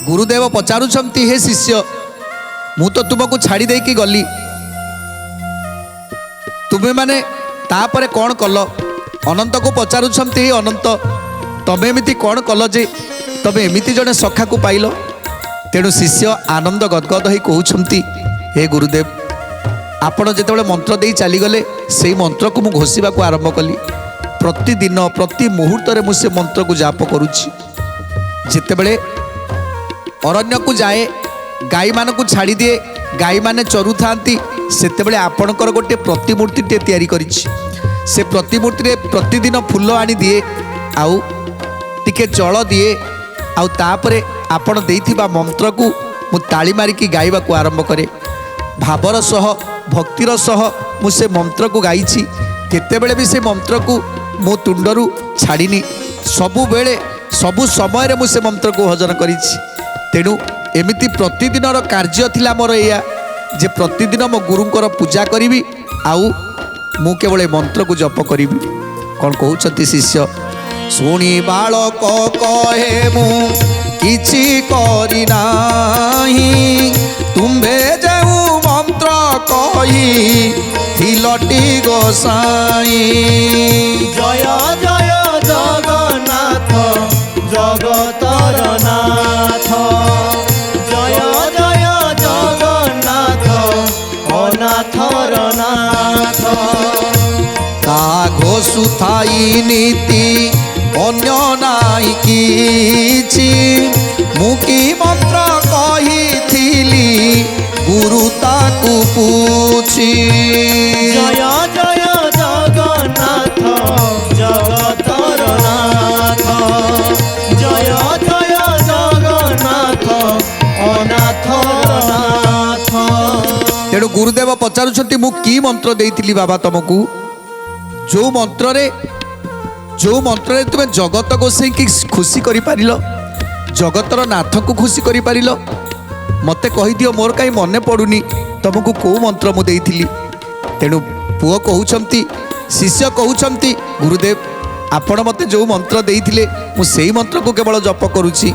गुरुदेव पचारुछंती हे शिष्य मु तो तुमको छाड़ी देकी गली तुम्हें माने तापरे कौन कल अनंत को पचारुछंती हे अनंत तबे एमिति कौन कल जे तबे एमिति जने सखा को पाइल। तेणु शिष्य आनंद गदगद हो कहउछंती हे गुरुदेव आपण जेतेबेले मंत्र देई चली गले से मंत्र को मु घोषिबा को आरंभ कली। प्रतिदिन प्रति मुहूर्त रे मु से मंत्र को जाप करूछि। जेतेबेले अरण्य को जाए गाई मान को छाड़ी दिए गाई माने चरु थांती सेतेबेले आपणकर गोटे प्रतिमूर्ति टे तैयारी करिछि। से प्रतिमूर्ति रे प्रतिदिन फूल आनी दिए आउ टिके जल दिए आउ तापरे आपण देइथिबा मंत्र को मु ताली मारिकी गाइबा को आरंभ करे। भावर सह भक्तिर सह मु से मंत्र को गाइछि। केतेबेले भी से मंत्र को मो तुंडरू छाड़िनी सबु बेले सबु समय रे मु से मंत्र को भजन करिछि। तेणु एमिति प्रतिदिन कार्य थिला मोर या जे प्रतिदिन मो गुरुंकर पूजा करी आउ मु केवल मंत्र को जप करी। कौन कहउछंती शिष्य सुनी बालक कहे मु किछि करी नाही तुम्भे जेउ मंत्र कही थिलटी गोसाई। जय जय जगन्नाथ जगतर नाथ जय जय जगन्नाथ अनाथर नाथ। ता घोषु थाई नीति अन्य नाई किछि मुकी मंत्र कही गुरु ताकू पूछी। जय जय जगन्नाथ जगतर नाथ जय जय जगन्नाथ अनाथर नाथ। तेणु गुरुदेव पचारुछंती मु की मंत्र देइथिली बाबा तुमको जो मंत्र रे तुमे जगत गोसाई की खुशी करि पारिलो जगतर नाथ को खुशी करि पारिलो मते कहि दियो मोर काई मने पडुनी तुमको को मंत्र मु देइथिली। तेणु पुओ कहउछंती शिष्य कहउछंती गुरुदेव आपण मते जो मंत्र देइथिले मु सेही मंत्र को केवल जप करूछि।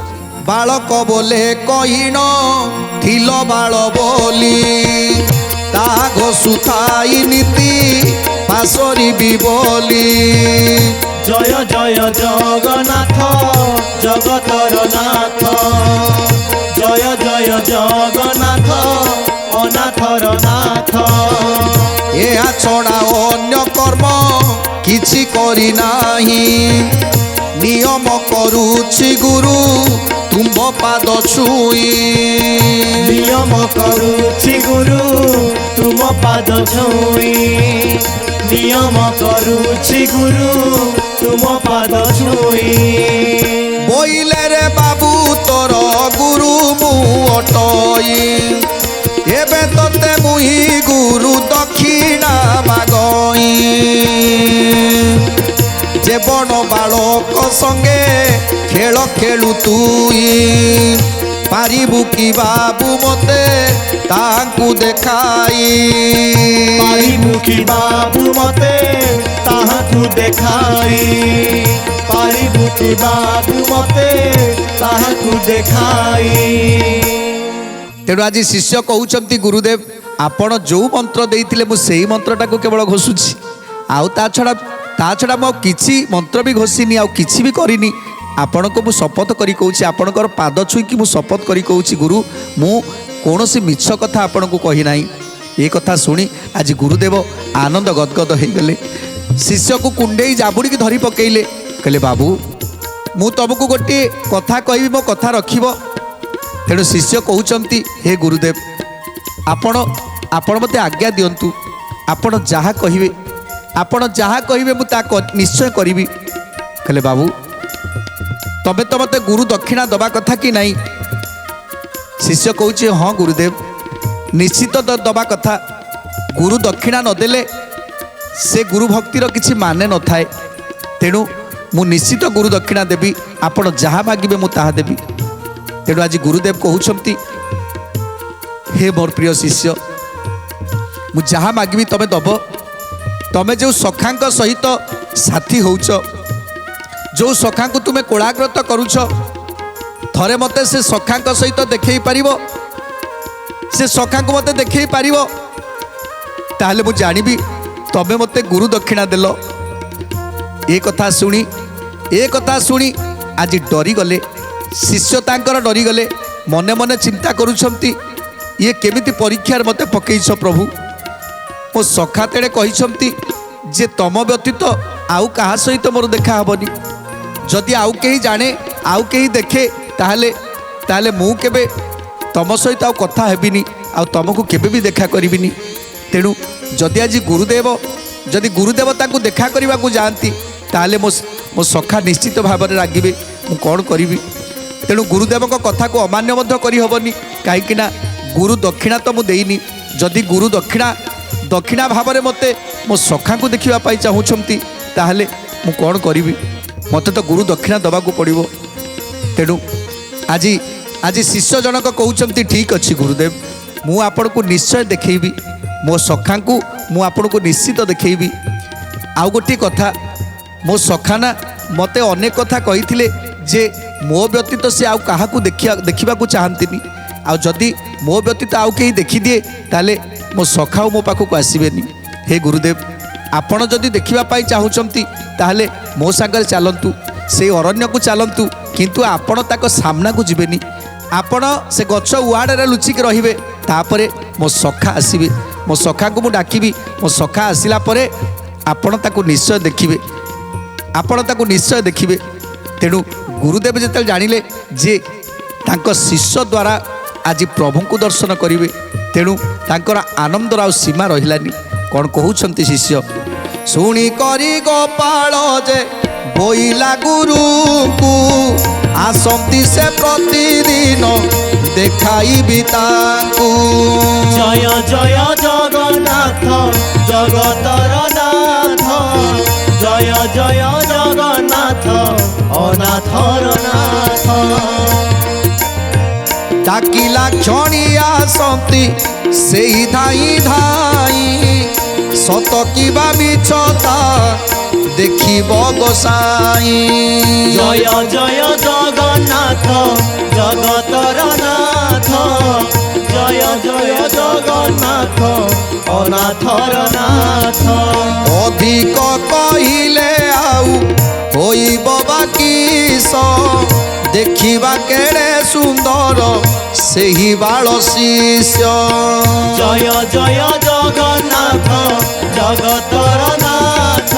बालक बोले कहिन थिल बाल बोली ता घोषुथाई नीति पासरी भी बोली। जय जय जगन्नाथ जगतर नाथ जय जय जगन्नाथ अनाथर नाथ। या छड़ा अन्य कर्म किछि करी नाही नियम करूछि गुरु तुम पाद छुई। नियम करूछि गुरु तुम पाद छुई नियम करूछि गुरु तुम पाद छुई। बोइले रे बाबू तोर गुरु मु अटई एबे तोते मुही गुरु दक्षिणा मागई। जे बण बालक संगे खेल खेलु तुई पारिबु कि बाबू मते तांकु देखाई। पारिबु कि बाबू मते ताहाकु देखाई पारिबु कि बाबू मते ताहाकु देखाई। तेणु आज शिष्य कहउछंती गुरुदेव आपण जो मंत्र देइथिले मु सेही मंत्रटा को केवल घोषुछि आउ ता छड़ा मो किछि मंत्र भी घोषिनी आउ किछि भी करिनी। आपण को मु शपथ करी कहउछि आपणकर पाद छुई कि मु शपथ करी कहउछि गुरु मु कोनोसी मिछ कथा आपण को कहि नाही। ए कथा सुनी आज गुरुदेव आनंद गदगद हो गले। शिष्य को कुंडेई जाबुड़ी की धरी पकेइले कहले बाबू मु तुमको गोटे कथा कहबी मो कथा रखिबो। तेणु शिष्य कहउछंती हे गुरुदेव आपण मते आज्ञा दियंतु आपण जहा कहिबे मु ता निश्चय करिबी। कहले बाबू तबे तो मते गुरु दक्षिणा दबा कथा कि नहीं। शिष्य कहउछि हाँ गुरुदेव निश्चित दबा कथा गुरु दक्षिणा नदेले से गुरु भक्तिर किछि माने न थाए। तेणु मु निश्चित गुरु दक्षिणा देवी आपण जहा मागिबे मु ताहा देवी। तेणु आज गुरुदेव कहउछंती हे मोर प्रिय शिष्य मु जहा मागिबी तबे दब ତମେ ଯେଉଁ ସଖାଙ୍କ ସହିତ ସାଥୀ ହେଉଛ, ଯେଉଁ ସଖାଙ୍କୁ ତୁମେ କୋଳାଗ୍ରତ କରୁଛ, ଥରେ ମୋତେ ସେ ସଖାଙ୍କ ସହିତ ଦେଖେଇ ପାରିବ, ସେ ସଖାଙ୍କୁ ମୋତେ ଦେଖେଇ ପାରିବ, ତାହେଲେ ମୁଁ ଜାଣିବି ତମେ ମୋତେ ଗୁରୁ ଦକ୍ଷିଣା ଦେଲ। ଏ କଥା ଶୁଣି ଆଜି ଡରିଗଲେ ଶିଷ୍ୟ, ତାଙ୍କର ଡରିଗଲେ, ମନେ ମନେ ଚିନ୍ତା କରୁଛନ୍ତି ଇଏ କେମିତି ପରୀକ୍ଷାରେ ମୋତେ ପକେଇଛ ପ୍ରଭୁ। ମୋ ସଖା ତେଣେ କହିଛନ୍ତି ଯେ ତମ ବ୍ୟତୀତ ଆଉ କାହା ସହିତ ମୋର ଦେଖା ହେବନି, ଯଦି ଆଉ କେହି ଜାଣେ ଆଉ କେହି ଦେଖେ ତାହେଲେ ମୁଁ କେବେ ତମ ସହିତ ଆଉ କଥା ହେବିନି, ଆଉ ତମକୁ କେବେ ବି ଦେଖା କରିବିନି। ତେଣୁ ଯଦି ଆଜି ଗୁରୁଦେବ ତାଙ୍କୁ ଦେଖା କରିବାକୁ ଯାଆନ୍ତି ତାହେଲେ ମୋ ସଖା ନିଶ୍ଚିତ ଭାବରେ ରାଗିବେ, ମୁଁ କ'ଣ କରିବି। ତେଣୁ ଗୁରୁଦେବଙ୍କ କଥାକୁ ଅମାନ୍ୟ ମଧ୍ୟ କରିହେବନି, କାହିଁକିନା ଗୁରୁ ଦକ୍ଷିଣା ତ ମୁଁ ଦେଇନି। ଯଦି ଗୁରୁ ଦକ୍ଷିଣା ଭାବରେ ମୋତେ ମୋ ସଖାଙ୍କୁ ଦେଖିବା ପାଇଁ ଚାହୁଁଛନ୍ତି ତାହେଲେ ମୁଁ କ'ଣ କରିବି, ମୋତେ ତ ଗୁରୁ ଦକ୍ଷିଣା ଦେବାକୁ ପଡ଼ିବ। ତେଣୁ ଆଜି ଶିଷ୍ୟ ଜଣକ କହୁଛନ୍ତି ଠିକ୍ ଅଛି ଗୁରୁଦେବ, ମୁଁ ଆପଣଙ୍କୁ ନିଶ୍ଚୟ ଦେଖେଇବି, ମୋ ସଖାଙ୍କୁ ମୁଁ ଆପଣଙ୍କୁ ନିଶ୍ଚିତ ଦେଖେଇବି। ଆଉ ଗୋଟିଏ କଥା, ମୋ ସଖା ନା ମୋତେ ଅନେକ କଥା କହିଥିଲେ ଯେ ମୋ ବ୍ୟତୀତ ସେ ଆଉ କାହାକୁ ଦେଖିବାକୁ ଚାହାନ୍ତିନି, ଆଉ ଯଦି ମୋ ବ୍ୟତୀତ ଆଉ କେହି ଦେଖିଦିଏ ତାହେଲେ ମୋ ସଖା ଆଉ ମୋ ପାଖକୁ ଆସିବେନି। ହେ ଗୁରୁଦେବ, ଆପଣ ଯଦି ଦେଖିବା ପାଇଁ ଚାହୁଁଛନ୍ତି ତାହେଲେ ମୋ ସାଙ୍ଗରେ ଚାଲନ୍ତୁ, ସେଇ ଅରଣ୍ୟକୁ ଚାଲନ୍ତୁ, କିନ୍ତୁ ଆପଣ ତାଙ୍କ ସାମ୍ନାକୁ ଯିବେନି, ଆପଣ ସେ ଗଛ ଉଆଡ଼ରେ ଲୁଚିକି ରହିବେ। ତାପରେ ମୋ ସଖା ଆସିବେ, ମୋ ସଖାଙ୍କୁ ମୁଁ ଡାକିବି, ମୋ ସଖା ଆସିଲା ପରେ ଆପଣ ତାକୁ ନିଶ୍ଚୟ ଦେଖିବେ। ତେଣୁ ଗୁରୁଦେବ ଯେତେବେଳେ ଜାଣିଲେ ଯେ ତାଙ୍କ ଶିଷ୍ୟ ଦ୍ୱାରା ଆଜି ପ୍ରଭୁଙ୍କୁ ଦର୍ଶନ କରିବେ, ତେଣୁ ତାଙ୍କର ଆନନ୍ଦର ଆଉ ସୀମା ରହିଲାନି। କ'ଣ କହୁଛନ୍ତି ଶିଷ୍ୟ? ଶୁଣି କରି ଗୋପାଳ ଯେ ବୋଇଲା ଗୁରୁଙ୍କୁ, ଆସନ୍ତି ସେ ପ୍ରତିଦିନ ଦେଖାଇବି ତାଙ୍କୁ। ଜୟ ଜୟ ଜଗନ୍ନାଥ ଜଗତର ନାଥ, ଜୟ ଜୟ ଜଗନ୍ନାଥ ଅନାଥର ନାଥ। ଡାକିଲା କ୍ଷଣି ଆସନ୍ତି ସେଇ ଧାଇଁ ଧାଇଁ, ସତ କିବା ମିଛତା ଦେଖିବ ଗୋସାଇଁ। ଜୟ ଜୟ ଜଗନ୍ନାଥ ଜଗତର ନାଥ, জয় জয় জগন্নাথ অনাথর নাথ। অধিক কহিলে আউ হইব বা কিস, দেখিবা কেড়ে সুন্দর সেই বাল শিষ্য। জয় জয় জগন্নাথ জগতর নাথ,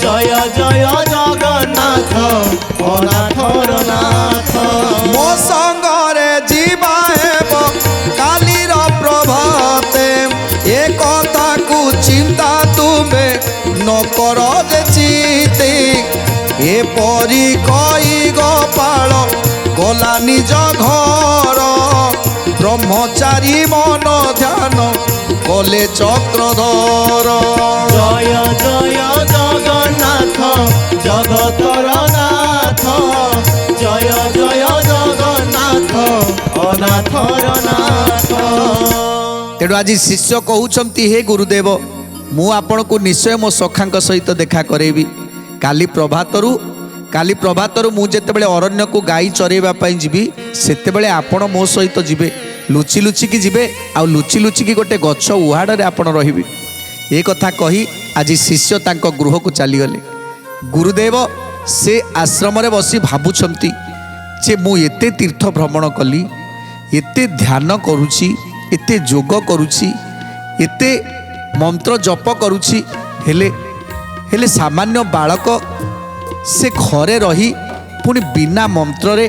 জয় জয় জগন্নাথ অনাথর নাথ। ମୋ ସଙ୍ଗରେ ଯିବା ହେବ କାଲିର ପ୍ରଭାତେ, ଏ କଥାକୁ ଚିନ୍ତା ତୁମେ ନ କର ଯେ ଚିତେ। ଏପରି କହି ଗୋପାଳ ଗଲା ନିଜ ଘର, ବ୍ରହ୍ମଚାରୀ ମନ ଧ୍ୟାନ କଲେ ଚକ୍ରଧର। জয় জয় জগন্নাথ জগতর নাথ, জয় জয় জগন্নাথ অনাথর নাথ। ତେଣୁ ଆଜି ଶିଷ୍ୟ କହୁଛନ୍ତି, ହେ ଗୁରୁଦେବ, ମୁଁ ଆପଣଙ୍କୁ ନିଶ୍ଚୟ ମୋ ସଖାଙ୍କ ସହିତ ଦେଖା କରେଇବି। କାଲି ପ୍ରଭାତରୁ ମୁଁ ଯେତେବେଳେ ଅରଣ୍ୟକୁ ଗାଈ ଚରେଇବା ପାଇଁ ଯିବି, ସେତେବେଳେ ଆପଣ ମୋ ସହିତ ଯିବେ, ଲୁଚି ଲୁଚିକି ଯିବେ, ଆଉ ଲୁଚି ଲୁଚିକି ଗୋଟେ ଗଛ ଉହାଡ଼ରେ ଆପଣ ରହିବେ। ଏ କଥା କହି ଆଜି ଶିଷ୍ୟ ତାଙ୍କ ଗୃହକୁ ଚାଲିଗଲେ। ଗୁରୁଦେବ ସେ ଆଶ୍ରମରେ ବସି ଭାବୁଛନ୍ତି ଯେ ମୁଁ ଏତେ ତୀର୍ଥ ଭ୍ରମଣ କଲି, ଏତେ ଧ୍ୟାନ କରୁଛି, ଏତେ ଯୋଗ କରୁଛି, ଏତେ ମନ୍ତ୍ର ଜପ କରୁଛି, ହେଲେ ସାମାନ୍ୟ ବାଳକ ସେ ଘରେ ରହି ପୁଣି ବିନା ମନ୍ତ୍ରରେ,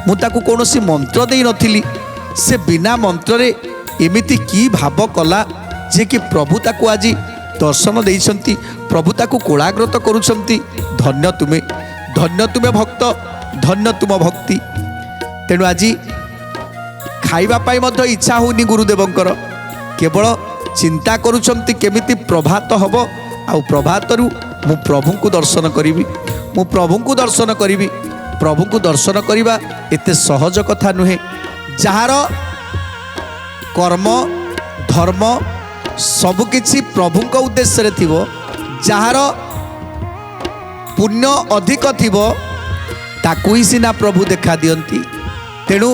ମୁଁ ତାକୁ କୌଣସି ମନ୍ତ୍ର ଦେଇନଥିଲି, ସେ ବିନା ମନ୍ତ୍ରରେ ଏମିତି କି ଭାବ କଲା ଯେ କି ପ୍ରଭୁ ତାକୁ ଆଜି ଦର୍ଶନ ଦେଇଛନ୍ତି, ପ୍ରଭୁ ତାକୁ କୋଳାଗ୍ରତ କରୁଛନ୍ତି। ଧନ୍ୟ ତୁମେ ଭକ୍ତ, ଧନ୍ୟ ତୁମ ଭକ୍ତି। ତେଣୁ ଆଜି ଖାଇବା ପାଇଁ ମଧ୍ୟ ଇଚ୍ଛା ହେଉନି ଗୁରୁଦେବଙ୍କର, କେବଳ ଚିନ୍ତା କରୁଛନ୍ତି କେମିତି ପ୍ରଭାତ ହେବ, ଆଉ ପ୍ରଭାତରୁ ମୁଁ ପ୍ରଭୁଙ୍କୁ ଦର୍ଶନ କରିବି, ମୁଁ ପ୍ରଭୁଙ୍କୁ ଦର୍ଶନ କରିବି। ପ୍ରଭୁଙ୍କୁ ଦର୍ଶନ କରିବା ଏତେ ସହଜ କଥା ନୁହେଁ। ଯାହାର କର୍ମ ଧର୍ମ ସବୁକିଛି ପ୍ରଭୁଙ୍କ ଉଦ୍ଦେଶ୍ୟରେ ଥିବ, जार पुण्य अधिक थिबो ताकू ही सिना प्रभु देखा दियंती। तेणु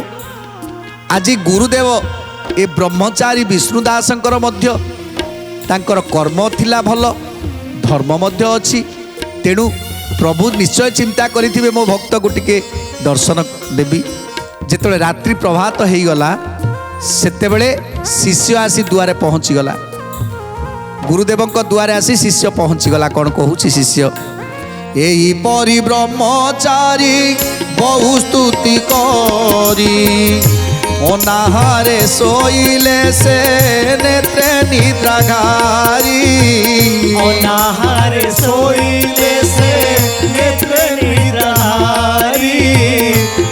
आज गुरुदेव ए ब्रह्मचारी विष्णुदासंकर मध्य तांकर कर्म थिला भल धर्म मध्य अछि। तेणु प्रभु निश्चय चिंता करिथिबे मो भक्त को टिके दर्शन देवी। जेतबे रात्रि प्रभात हो गला सेतेबेले शिष्य आसी दुआरे पहुँची गला। गुरुदेवंक दुआरे आसी शिष्य पहुँची गला। कौन कहूची शिष्य एई परि ब्रह्मचारी बहु स्तुति करी अनाहारे सोइले से नेत्रे निद्राघारी। अनाहारे सोइले से नेत्रे निद्राघारी।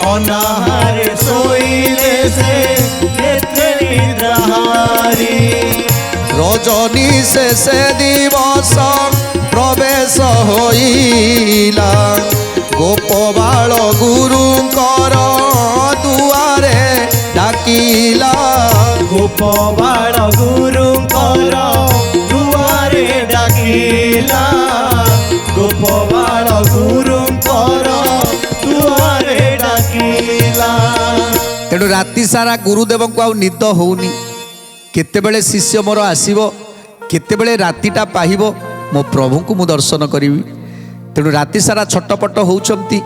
अनाहारे सोइले से नेत्रे निद्राघारी। रजनी शेषे दिवस प्रवेश होइला गोपबाल गुरुंकर दुआरे डाकिला। गोपबाल गुरुंकर दुआरे डाकिला। गोपबाल गुरुंकर दुआरे डाकिला। तेणु राति सारा गुरुदेव को निद होउनी। केतेबेले शिष्य मोर आसीबो केतेबेले रातिटा पाहिबो मो प्रभु को मु दर्शन करी। तेणु राति सारा छटपट होउछंती।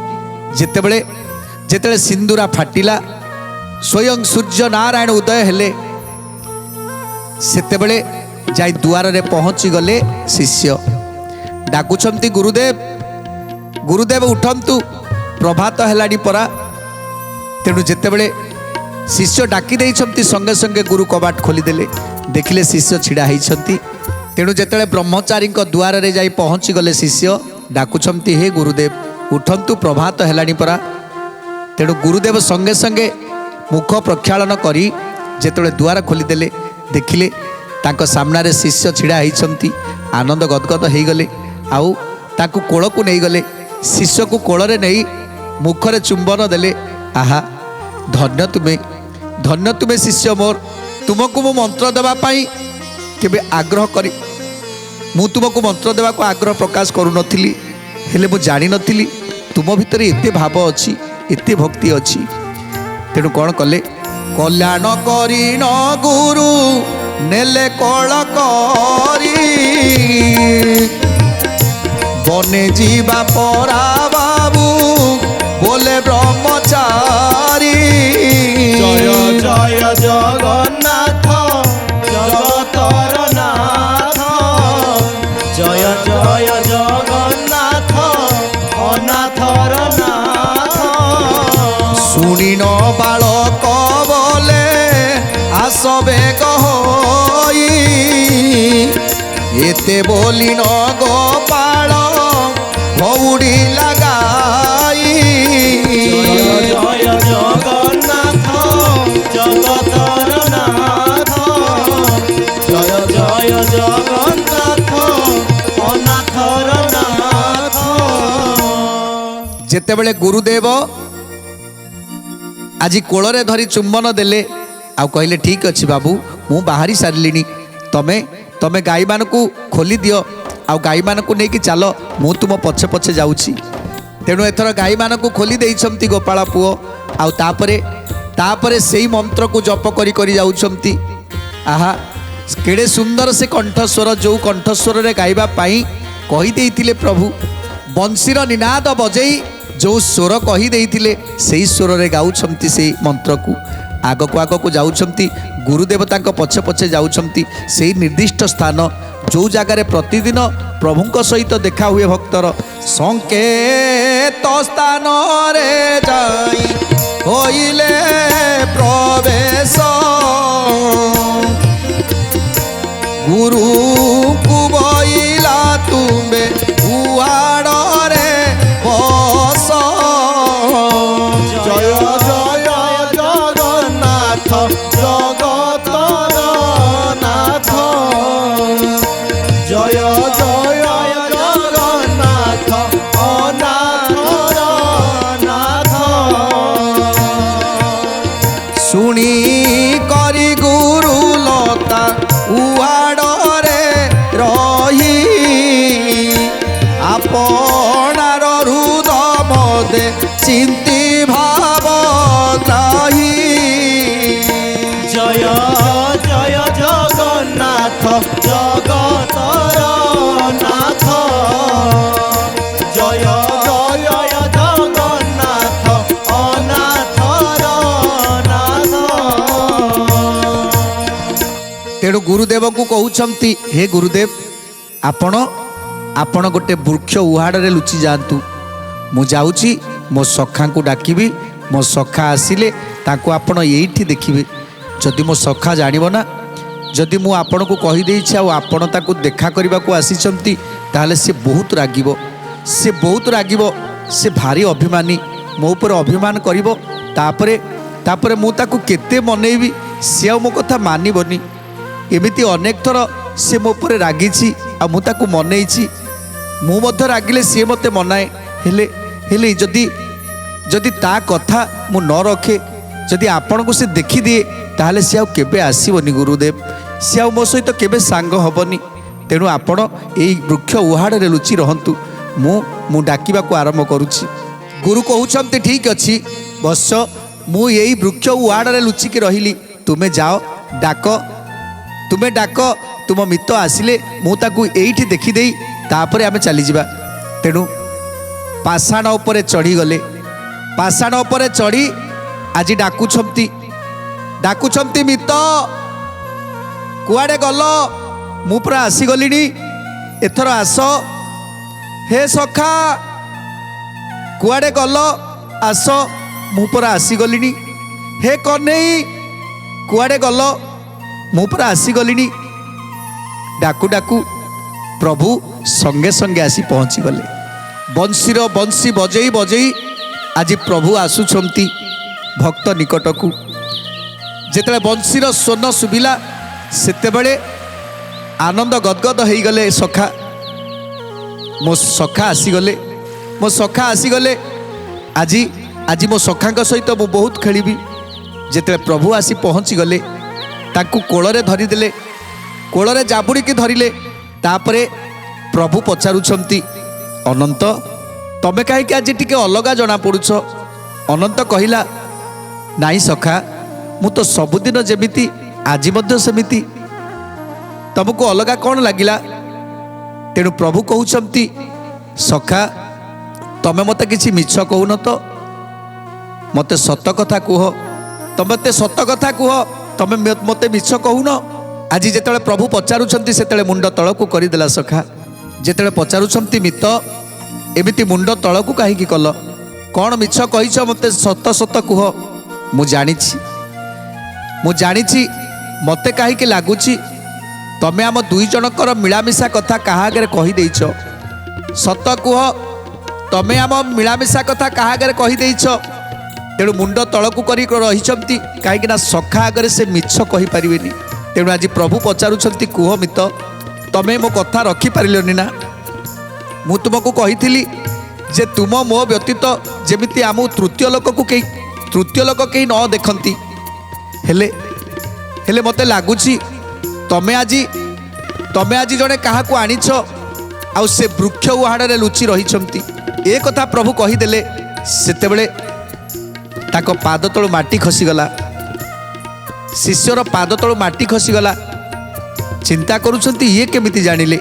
जेतेबेले जेतेबेले सिंदूरा फाटिला स्वयं सूर्य नारायण उदय हेले सेतेबेले जाई दुआर रे पहुँची गले शिष्य। डाकुछंती गुरुदेव गुरुदेव उठंतु प्रभात हेलानी परा। तेणु जेतेबेले शिष्य डाकी देइछंती संगे संगे गुरु कबाट खोलीदेले। देखिले शिष्य छिड़ा होइछंती। तेणु जेतेबेले ब्रह्मचारी दुआर रे जाई पहुँची गले शिष्य डाकुछंती हे गुरुदेव उठंतु प्रभात हेलानी परा। तेणु गुरुदेव संगे संगे मुख प्रक्षालन करी जेतेबेले दुआर खोलीदेले देखिले तांको सामना रे शिष्य छिड़ा होइछंती। आनंद गदगद हो गले। आउ ताकू कोल को नहीं गले। शिष्य को कोल रे नहीं मुखरे चुंबन देले। आहा धन्य तुम्हें शिष्य मोर। तुमको मु मंत्र देवा पाई केबे आग्रह करी मु तुमको मंत्र देवा को आग्रह प्रकाश करू नथिली। हेले मु जानि नथिली तुम भितर एते भाव अछि एते भक्ति अछि। तेणु कौन कले कल्याण करी न गुरु नेले कल करी बने जीवा परा बाबू बोले ब्रह्मचारी। जय जय जगन्नाथ जगतर नाथ। जय जय जगन्नाथ अनाथर नाथ। शुणी न बालक बोले आसबे कहोई एते बोली न गोपाल भौड़ी लगाई। जय जय जगन्नाथ जगतर नाथ। जय जय जगन्नाथ अनाथर नाथ। जेतेबेले गुरुदेव आज कोଳରେ धरी चुंबन देले आ कहले ठीक अच्छी बाबू मु बाहरी सारिलिनी तमे तमे गाई मान को खोली दियो आ गाई मान को लेकिन चल मु तुम पछे पछे जाऊँगी। तेणु एथर गाई मान को खोली देइछंती गोपाल पुओ आउ तापरे से मंत्र को जप करी करी जाउछंती। आहा केड़े सुंदर से कंठस्वर जो कंठस्वर रे गाइबा पाई कही देइथिले प्रभु। बंशीर निनाद बजेई जो स्वर कही देइथिले सेई स्वर रे गाउछंती से मंत्र को आग को जाउछंती। गुरुदेवता पछे पछे जाउछंती सेई निर्दिष्ट स्थान जो जगार प्रतिदिन प्रभुंक सहित देखा हुए भक्तर संकेत स्थान रे जाई होइले प्रवेश गुरु कुबइला तुम्बे उआड़ रे बस। जय जय जगन्नाथ जगतर नाथ। जय जय जगन्नाथ अनाथर नाथ। शुणी करी गुरु लता उआड़ रे रही চিন্তি ভাব ত্রাহি। জয় জয় জগন্নাথ জগতর নাথ। জয় জয় জগন্নাথ অনাথর নাথ। ତେଣୁ ଗୁରୁଦେବଙ୍କୁ କହୁଛନ୍ତି ହେ ଗୁରୁଦେବ ଆପଣ ଆପଣ ଗୋଟେ ବୃକ୍ଷ ଉହାଡ଼ରେ ଲୁଚି ଯାଆନ୍ତୁ। ମୁଁ ଯାଉଛି ମୋ ସଖାଙ୍କୁ ଡାକିବି। ମୋ ସଖା ଆସିଲେ ତାଙ୍କୁ ଆପଣ ଏଇଠି ଦେଖିବେ। ଯଦି ମୋ ସଖା ଜାଣିବ ନା ଯଦି ମୁଁ ଆପଣଙ୍କୁ କହିଦେଇଛି ଆଉ ଆପଣ ତାକୁ ଦେଖା କରିବାକୁ ଆସିଛନ୍ତି ତାହେଲେ ସେ ବହୁତ ରାଗିବ। ସେ ବହୁତ ରାଗିବ। ସେ ଭାରି ଅଭିମାନୀ ମୋ ଉପରେ ଅଭିମାନ କରିବ। ତାପରେ ମୁଁ ତାକୁ କେତେ ମନେଇବି ସେ ଆଉ ମୋ କଥା ମାନିବନି। ଏମିତି ଅନେକ ଥର ସେ ମୋ ଉପରେ ରାଗିଛି ଆଉ ମୁଁ ତାକୁ ମନେଇଛି। ମୁଁ ମଧ୍ୟ ରାଗିଲେ ସିଏ ମୋତେ ମନାଏ। ହେଲେ ଯଦି ତା କଥା ମୁଁ ନ ରଖେ ଯଦି ଆପଣଙ୍କୁ ସେ ଦେଖିଦିଏ ତାହେଲେ ସେ ଆଉ କେବେ ଆସିବନି ଗୁରୁଦେବ। ସେ ଆଉ ମୋ ସହିତ କେବେ ସାଙ୍ଗ ହେବନି। ତେଣୁ ଆପଣ ଏଇ ବୃକ୍ଷ ଉହାଡ଼ରେ ଲୁଚି ରହନ୍ତୁ। ମୁଁ ଡାକିବାକୁ ଆରମ୍ଭ କରୁଛି। ଗୁରୁ କହୁଛନ୍ତି ଠିକ୍ ଅଛି ବତ୍ସ ମୁଁ ଏଇ ବୃକ୍ଷ ଉହାଡ଼ରେ ଲୁଚିକି ରହିଲି। ତୁମେ ଯାଅ ତୁମେ ଡାକ ତୁମ ମିତ ଆସିଲେ ମୁଁ ତାକୁ ଏଇଠି ଦେଖିଦେଇ ତାପରେ ଆମେ ଚାଲିଯିବା। ତେଣୁ ପାଷାଣ ଉପରେ ଚଢ଼ିଗଲେ। ପାଷାଣ ଉପରେ ଚଢ଼ି ଆଜି ଡାକୁଛନ୍ତି ମିତ କୁଆଡ଼େ ଗଲ? ମୁଁ ପୁରା ଆସିଗଲିଣି ଏଥର ଆସ। ହେ ସଖା କୁଆଡ଼େ ଗଲ? ଆସ ମୁଁ ପୁରା ଆସିଗଲିଣି। ହେ କହ୍ନେଇ କୁଆଡ଼େ ଗଲ? ମୁଁ ପୁରା ଆସିଗଲିଣି। ଡାକୁ ଡାକୁ ପ୍ରଭୁ ସଙ୍ଗେ ସଙ୍ଗେ ଆସି ପହଞ୍ଚିଗଲେ। ବଂଶୀର ବଂଶୀ ବଜେଇ ବଜେଇ ଆଜି ପ୍ରଭୁ ଆସୁଛନ୍ତି ଭକ୍ତ ନିକଟକୁ। ଯେତେବେଳେ ବଂଶୀର ସ୍ୱନ ଶୁଭିଲା ସେତେବେଳେ ଆନନ୍ଦ ଗଦଗଦ ହେଇଗଲେ ସଖା। ମୋ ସଖା ଆସିଗଲେ। ଆଜି ମୋ ସଖାଙ୍କ ସହିତ ମୁଁ ବହୁତ ଖେଳିବି। ଯେତେବେଳେ ପ୍ରଭୁ ଆସି ପହଞ୍ଚିଗଲେ ତାଙ୍କୁ କୋଳରେ ଧରିଦେଲେ। କୋଳରେ ଜାବୁଡ଼ିକି ଧରିଲେ। ତାପରେ ପ୍ରଭୁ ପଚାରୁଛନ୍ତି ଅନନ୍ତ ତମେ କାହିଁକି ଆଜି ଟିକେ ଅଲଗା ଜଣାପଡ଼ୁଛ? ଅନନ୍ତ କହିଲା ନାଇଁ ସଖା ମୁଁ ତ ସବୁଦିନ ଯେମିତି ଆଜି ମଧ୍ୟ ସେମିତି। ତମକୁ ଅଲଗା କ'ଣ ଲାଗିଲା? ତେଣୁ ପ୍ରଭୁ କହୁଛନ୍ତି ସଖା ତମେ ମୋତେ କିଛି ମିଛ କହୁନ ତ। ମୋତେ ସତ କଥା କୁହ। ତମେ ମୋତେ ମିଛ କହୁନ। ଆଜି ଯେତେବେଳେ ପ୍ରଭୁ ପଚାରୁଛନ୍ତି ସେତେବେଳେ ମୁଣ୍ଡ ତଳକୁ କରିଦେଲା ସଖା। ଯେତେବେଳେ ପଚାରୁଛନ୍ତି ମିତ ଏମିତି ମୁଣ୍ଡ ତଳକୁ କାହିଁକି କଲ? କ'ଣ ମିଛ କହିଛ ମୋତେ ସତ କୁହ। ମୁଁ ଜାଣିଛି ମୋତେ କାହିଁକି ଲାଗୁଛି ତମେ ଆମ ଦୁଇ ଜଣଙ୍କର ମିଳାମିଶା କଥା କାହା ଆଗରେ କହିଦେଇଛ। ସତ କୁହ ତମେ ଆମ ମିଳାମିଶା କଥା କାହା ଆଗରେ କହିଦେଇଛ। ତେଣୁ ମୁଣ୍ଡ ତଳକୁ କରି ରହିଛନ୍ତି କାହିଁକି ନା ସଖା ଆଗରେ ସେ ମିଛ କହିପାରିବେନି। ତେଣୁ ଆଜି ପ୍ରଭୁ ପଚାରୁଛନ୍ତି କୁହ ମିତ ତମେ ମୋ କଥା ରଖିପାରିଲନି ନା? ମୁଁ ତୁମକୁ କହିଥିଲି ଯେ ତୁମ ମୋ ବ୍ୟତୀତ ଯେମିତି ଆମ ତୃତୀୟ ଲୋକ କେହି ନ ଦେଖନ୍ତି। ହେଲେ ମୋତେ ଲାଗୁଛି ତମେ ଆଜି ଜଣେ କାହାକୁ ଆଣିଛ ଆଉ ସେ ବୃକ୍ଷ ଉହାଡ଼ରେ ଲୁଚି ରହିଛନ୍ତି। ଏ କଥା ପ୍ରଭୁ କହିଦେଲେ ସେତେବେଳେ ତାଙ୍କ ପାଦ ତଳୁ ମାଟି ଖସିଗଲା। ଶିଷ୍ୟର ପାଦ ତଳୁ ମାଟି ଖସିଗଲା। ଚିନ୍ତା କରୁଛନ୍ତି ଇଏ କେମିତି ଜାଣିଲେ?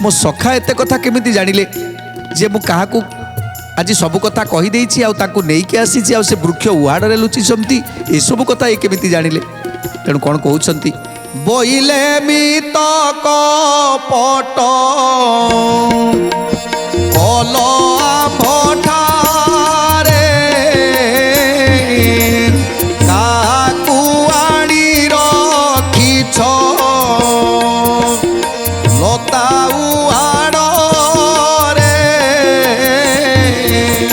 ମୋ ସଖା ଏତେ କଥା କେମିତି ଜାଣିଲେ ଯେ ମୁଁ କାହାକୁ ଆଜି ସବୁ କଥା କହିଦେଇଛି ଆଉ ତାଙ୍କୁ ନେଇକି ଆସିଛି ଆଉ ସେ ବୃକ୍ଷ ଉହାଡ଼ରେ ଲୁଚିଛନ୍ତି। ଏସବୁ କଥା ଇଏ କେମିତି ଜାଣିଲେ? ତେଣୁ କ'ଣ କହୁଛନ୍ତି ବୋଇଲେ ମିତ କପଟ କଲ ଆମ୍ଭଠାରେ କାକୁ ଆଣି ରଖିଛ ଲତା ଉହାଡ଼ରେ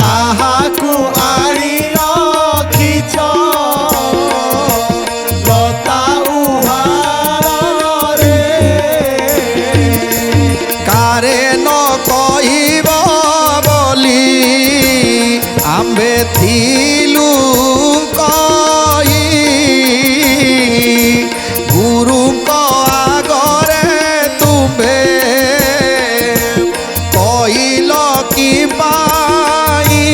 କାହାକୁ ଆଣି ରଖିଛ ଲତା ଉହାଡ଼ରେ। କାରେ ନ କହିବ ବୋଲି ଆମ୍ଭେ ଥିଲୁ କହି ଗୁରୁଙ୍କ ଆଗରେ ତୁମ୍ଭେ କହିଲ କି ପାଇଁ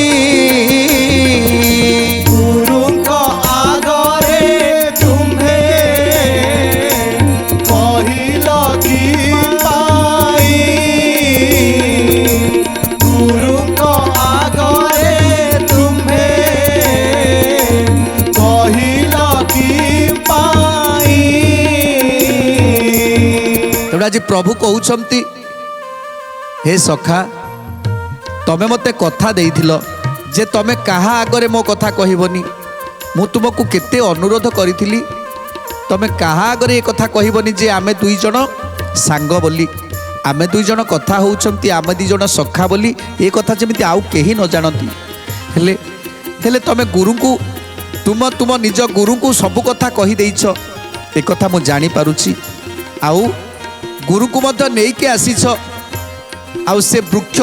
आज प्रभु कहउछंती हे सखा तमे मते कथा देइथिलो जे तमे कहा आगरे मो कथा कहबनी मु तुमको केते अनुरोध करिथिली तमे कहा आगरे ये कथा कहबनी जे आमे दुई जण सांग बोली आमे दुई जण कथा होउछंती आमे दुई जण सखा बोली ये कथा जेमिति आउ केही न जानती हेले हेले तमे गुरु को तुम निज गुरु को सब कथा कही देइछ ए कथा मु जानी पारुछि आउ गुरु को मध्य नेइके आसीछ आउ से वृक्ष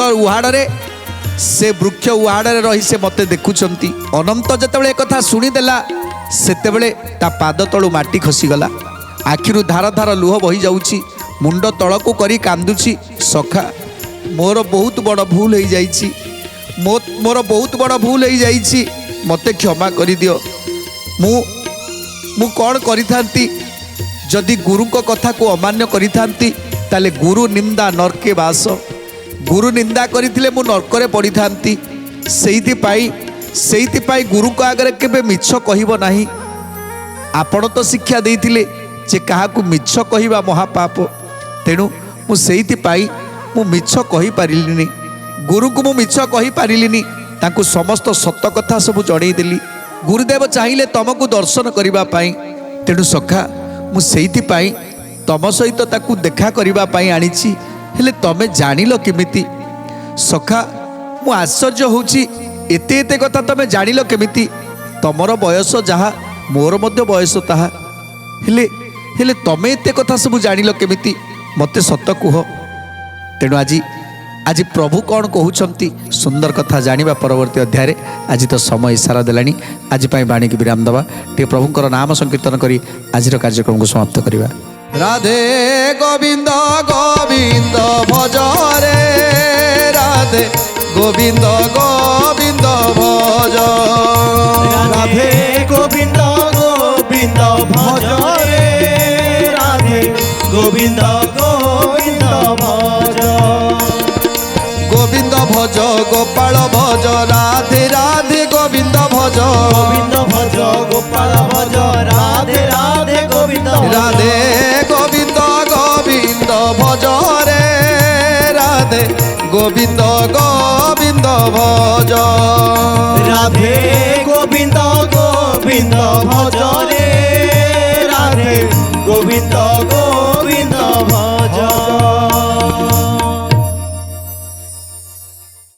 उहाड़े रही से मते देखुचंती अनंत जेतेबेले कथा शुणीदेला सेतेबेले ता पाद तळु माटी खसीगला आखिरु धार धार लुह बही जाउछि मुंड तळकु करी कांदुछि सखा मोर बहुत बड़ भूल हो जाइछि मोर बहुत बड़ भूल हो जाइछि मते क्षमा करि दियो मु कौन करिथांती जदि गुरु को कथा को अमान्य करिथांती ताले गुरु निंदा नरके वास गुरु निंदा करथिले मु नरकरे पड़ी थांती सेइति गुरु को आगे केबे मिछ कहिबो नाही आपण तो शिक्षा देइथिले जे काहाकू मिछ कहिबा महापाप तेणु मु सेइति मु मिछ कहि पारिलिनी गुरु को मु मिछ कहि पारिलिनी तांकू समस्त सत्य कथा सब जणै देली गुरुदेव चाहिए तुमको दर्शन करबा पई तेणु सखा मु सेइति तम सहित ताकू देखा करबा पई आनिछि हेले तमे जानिलो केमिति सखा मु आश्चर्य होउछि एते एते कथा तमे जानिलो केमिति तमर बयस जहा मोर मध्य बयस ताहा हेले हेले तमे एते कथा सब जानिलो केमिति मते सत्य कुह तेणु आज प्रभु कौन कहउछंती सुंदर कथा जानिबा परवर्ती अध्याय आज तो समय इशारा देलानी आज पई बाणी की विराम दबा टे प्रभुंकर नाम संकीर्तन करी आजिर कार्यक्रम को समाप्त करिबा राधे गोविंद गोविंद भज रे राधे गोविंद गोविंद भज राधे गोविंद गोविंद भज रे राधे गोविंद गोविंद भज गोविंद भज गोपाल भज राधे राधे गोविंद भज गोविंद भज गोपाल भज राधे राधे गोविंद राधे गोविंद गोविंद भज रे राधे गोविंद गोविंद भज राधे